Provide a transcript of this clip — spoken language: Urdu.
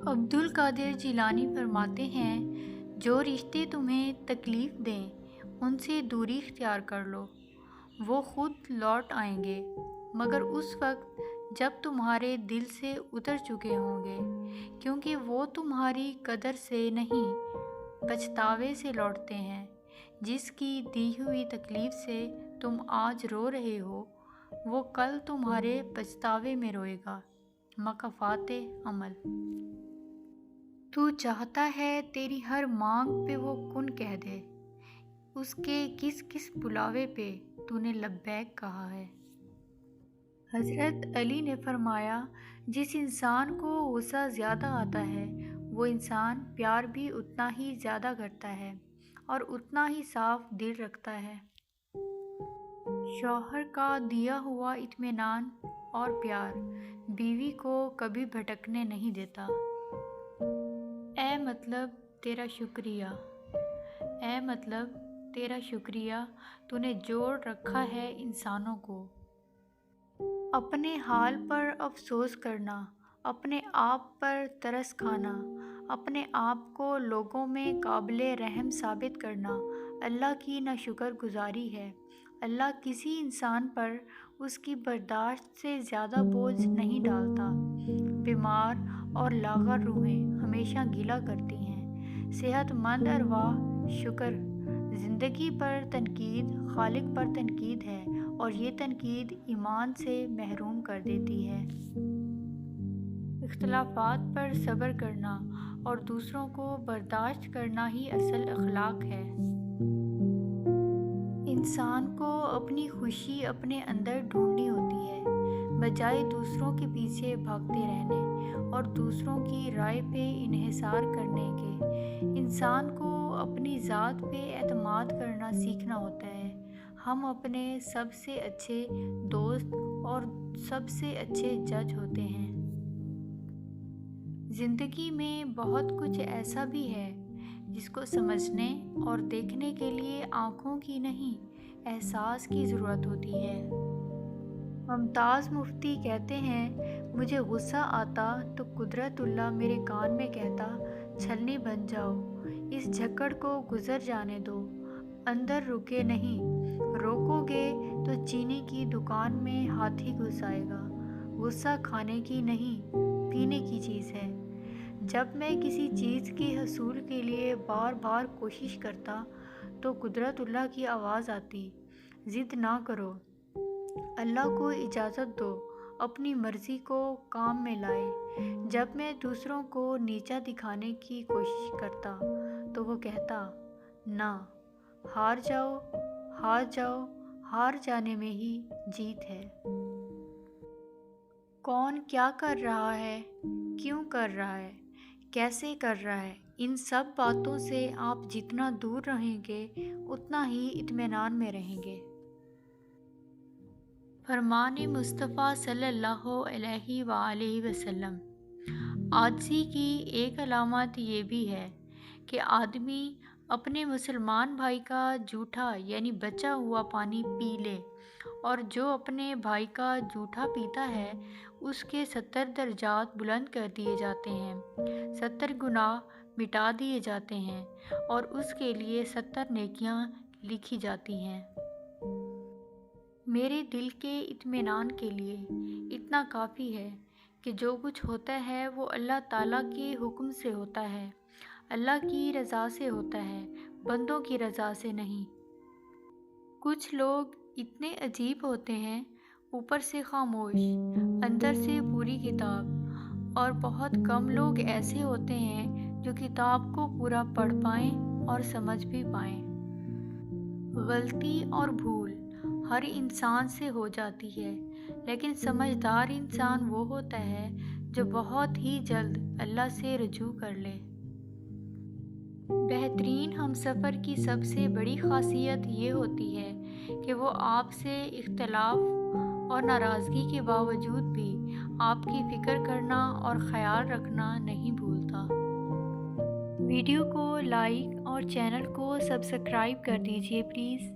عبد القادر جیلانی فرماتے ہیں جو رشتے تمہیں تکلیف دیں ان سے دوری اختیار کر لو، وہ خود لوٹ آئیں گے مگر اس وقت جب تمہارے دل سے اتر چکے ہوں گے، کیونکہ وہ تمہاری قدر سے نہیں پچھتاوے سے لوٹتے ہیں۔ جس کی دی ہوئی تکلیف سے تم آج رو رہے ہو وہ کل تمہارے پچھتاوے میں روئے گا۔ مکافات عمل۔ تو چاہتا ہے تیری ہر مانگ پہ وہ کن کہہ دے، اس کے کس کس بلاوے پہ تو نے لبیک کہا ہے۔ حضرت علی نے فرمایا جس انسان کو غصہ زیادہ آتا ہے وہ انسان پیار بھی اتنا ہی زیادہ کرتا ہے اور اتنا ہی صاف دل رکھتا ہے۔ شوہر کا دیا ہوا اطمینان اور پیار بیوی کو کبھی بھٹکنے نہیں دیتا۔ اے مطلب تیرا شکریہ، اے مطلب تیرا شکریہ، تو نے جوڑ رکھا ہے انسانوں کو۔ اپنے حال پر افسوس کرنا، اپنے آپ پر ترس کھانا، اپنے آپ کو لوگوں میں قابل رحم ثابت کرنا اللہ کی ناشکر گزاری ہے۔ اللہ کسی انسان پر اس کی برداشت سے زیادہ بوجھ نہیں ڈالتا۔ بیمار اور لاغر روحیں ہمیشہ گلہ کرتی ہیں، صحت مند ارواح شکر۔ زندگی پر تنقید خالق پر تنقید ہے اور یہ تنقید ایمان سے محروم کر دیتی ہے۔ اختلافات پر صبر کرنا اور دوسروں کو برداشت کرنا ہی اصل اخلاق ہے۔ انسان کو اپنی خوشی اپنے اندر ڈھونڈنی ہوتی ہے، بجائے دوسروں کے پیچھے بھاگتے رہنے اور دوسروں کی رائے پہ انحصار کرنے کے۔ انسان کو اپنی ذات پہ اعتماد کرنا سیکھنا ہوتا ہے۔ ہم اپنے سب سے اچھے دوست اور سب سے اچھے جج ہوتے ہیں۔ زندگی میں بہت کچھ ایسا بھی ہے جس کو سمجھنے اور دیکھنے کے لیے آنکھوں کی نہیں احساس کی ضرورت ہوتی ہے۔ ممتاز مفتی کہتے ہیں مجھے غصہ آتا تو قدرت اللہ میرے کان میں کہتا چھلنی بن جاؤ، اس جھکڑ کو گزر جانے دو، اندر رکے نہیں، روکو گے تو چینی کی دکان میں ہاتھی گھس آئے گا۔ غصہ کھانے کی نہیں پینے کی چیز ہے۔ جب میں کسی چیز کے حصول کے لیے بار بار کوشش کرتا تو قدرت اللہ کی آواز آتی ضد نہ کرو، اللہ کو اجازت دو اپنی مرضی کو کام میں لائے۔ جب میں دوسروں کو نیچا دکھانے کی کوشش کرتا تو وہ کہتا نہ، ہار جاؤ، ہار جاؤ، ہار جانے میں ہی جیت ہے۔ کون کیا کر رہا ہے، کیوں کر رہا ہے، کیسے کر رہا ہے، ان سب باتوں سے آپ جتنا دور رہیں گے اتنا ہی اطمینان میں رہیں گے۔ فرمان مصطفیٰ صلی اللہ علیہ وآلہ وسلم۔ عاجزی کی ایک علامت یہ بھی ہے کہ آدمی اپنے مسلمان بھائی کا جھوٹا یعنی بچا ہوا پانی پی لے، اور جو اپنے بھائی کا جھوٹا پیتا ہے اس کے 70 درجات بلند کر دیے جاتے ہیں، 70 گناہ مٹا دیے جاتے ہیں اور اس کے لیے 70 نیکیاں لکھی جاتی ہیں۔ میرے دل کے اطمینان کے لیے اتنا کافی ہے کہ جو کچھ ہوتا ہے وہ اللہ تعالیٰ کے حکم سے ہوتا ہے، اللہ کی رضا سے ہوتا ہے، بندوں کی رضا سے نہیں۔ کچھ لوگ اتنے عجیب ہوتے ہیں، اوپر سے خاموش، اندر سے پوری کتاب، اور بہت کم لوگ ایسے ہوتے ہیں جو کتاب کو پورا پڑھ پائیں اور سمجھ بھی پائیں۔ غلطی اور بھول ہر انسان سے ہو جاتی ہے، لیکن سمجھدار انسان وہ ہوتا ہے جو بہت ہی جلد اللہ سے رجوع کر لے۔ بہترین ہمسفر کی سب سے بڑی خاصیت یہ ہوتی ہے کہ وہ آپ سے اختلاف اور ناراضگی کے باوجود بھی آپ کی فکر کرنا اور خیال رکھنا نہیں بھولتا۔ ویڈیو کو لائک اور چینل کو سبسکرائب کر دیجیے پلیز۔